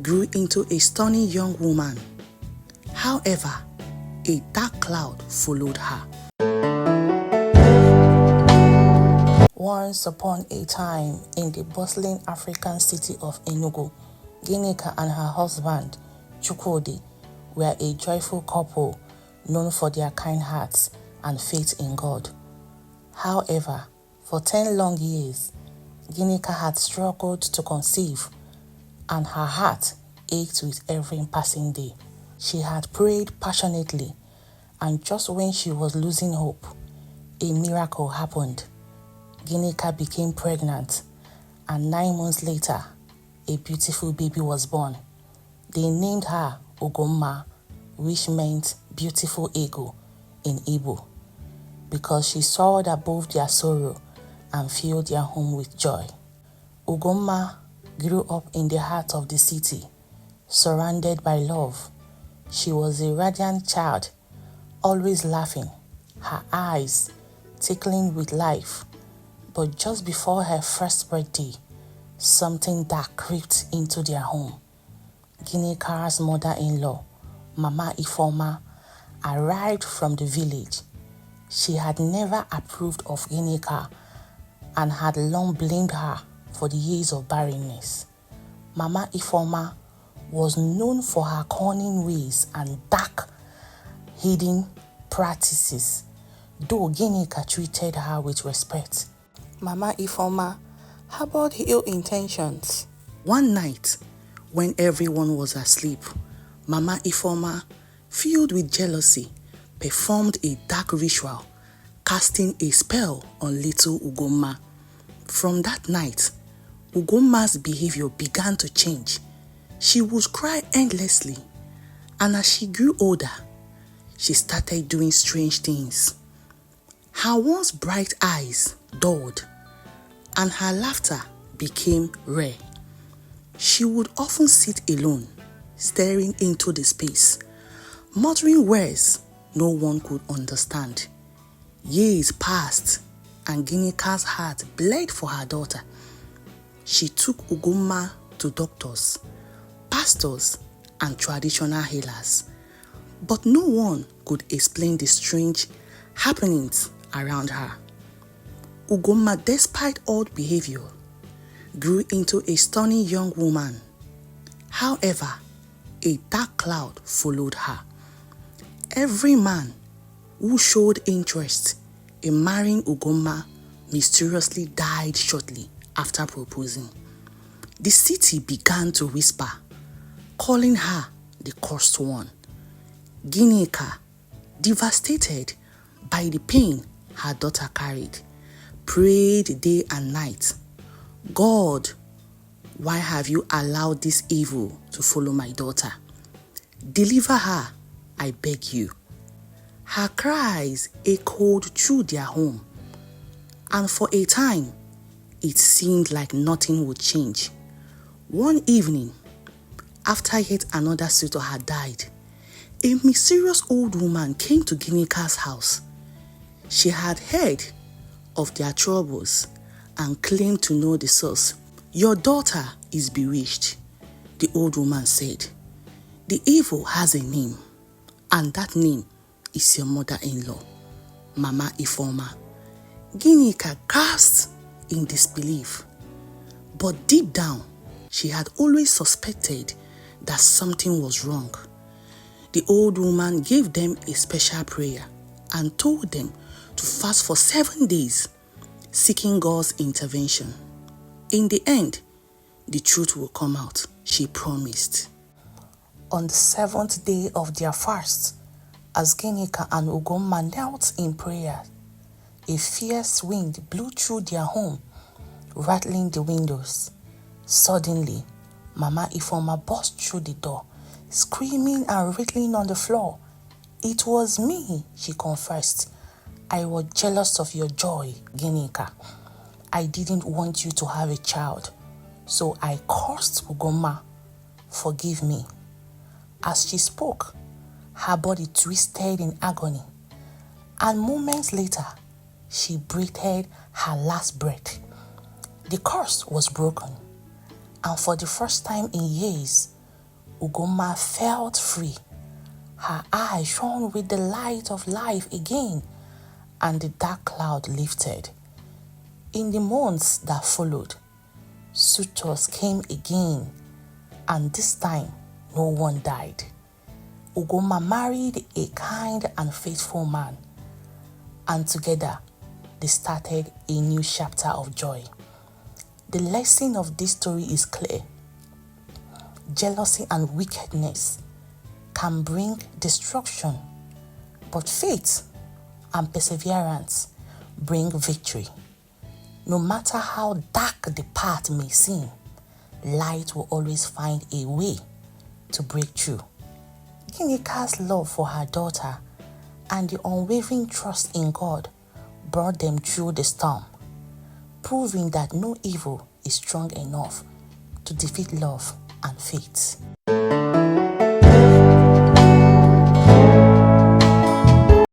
grew into a stunning young woman. However, a dark cloud followed her. Once upon a time, in the bustling African city of Enugu, Ginika and her husband, Chukwudi, were a joyful couple known for their kind hearts and faith in God. However, for 10 long years, Ginika had struggled to conceive, and her heart ached with every passing day. She had prayed passionately, and just when she was losing hope, a miracle happened. Ginika became pregnant, and 9 months later, a beautiful baby was born. They named her Ugomma, which meant beautiful eagle in Igbo, because she soared above their sorrow and filled their home with joy. Ugomma grew up in the heart of the city, surrounded by love. She was a radiant child, always laughing, her eyes tickling with life. But just before her first birthday, something dark crept into their home. Ginika's mother-in-law, Mama Ifeoma, arrived from the village. She had never approved of Ginika and had long blamed her for the years of barrenness. Mama Ifeoma was known for her cunning ways and dark, hidden practices, though Ginika treated her with respect. Mama Ifeoma harbored ill intentions. One night, when everyone was asleep, Mama Ifeoma, filled with jealousy, performed a dark ritual, casting a spell on little Ugomma. From that night, Ugomma's behavior began to change. She would cry endlessly, and as she grew older, she started doing strange things. Her once bright eyes dulled, and her laughter became rare. She would often sit alone, staring into the space, muttering words no one could understand. Years passed, and Ginika's heart bled for her daughter. She took Ugomma to doctors, pastors, and traditional healers, but no one could explain the strange happenings around her. Ugomma, despite odd behavior, grew into a stunning young woman. However, a dark cloud followed her. Every man who showed interest in marrying Ugomma mysteriously died shortly after proposing. The city began to whisper, calling her the cursed one. Ginika, devastated by the pain her daughter carried, prayed day and night, "God, why have you allowed this evil to follow my daughter? Deliver her, I beg you." Her cries echoed through their home, and for a time, it seemed like nothing would change. One evening, after yet another suitor had died, a mysterious old woman came to Ginika's house. She had heard of their troubles and claimed to know the source. "Your daughter is bewitched," the old woman said. "The evil has a name, and that name is your mother-in-law, Mama Ifeoma." Ginika gasped in disbelief, but deep down, she had always suspected that something was wrong. The old woman gave them a special prayer and told them to fast for 7 days, seeking God's intervention. In the end, the truth will come out, she promised. On the 7th day of their fast, as Ginika and Ugomma knelt in prayer, a fierce wind blew through their home, rattling the windows. Suddenly, Mama Ifeoma burst through the door, screaming and wriggling on the floor. "It was me," she confessed. "I was jealous of your joy, Ginika. I didn't want you to have a child, so I cursed Ugomma. Forgive me." As she spoke, her body twisted in agony, and moments later, she breathed her last breath. The curse was broken, and for the first time in years, Ugomma felt free. Her eyes shone with the light of life again, and the dark cloud lifted. In the months that followed, suitors came again, and this time no one died. Ugomma married a kind and faithful man, and together they started a new chapter of joy. The lesson of this story is clear. Jealousy and wickedness can bring destruction, but faith and perseverance bring victory. No matter how dark the path may seem, light will always find a way to break through. Ginika's love for her daughter and the unwavering trust in God brought them through the storm, proving that no evil is strong enough to defeat love and faith.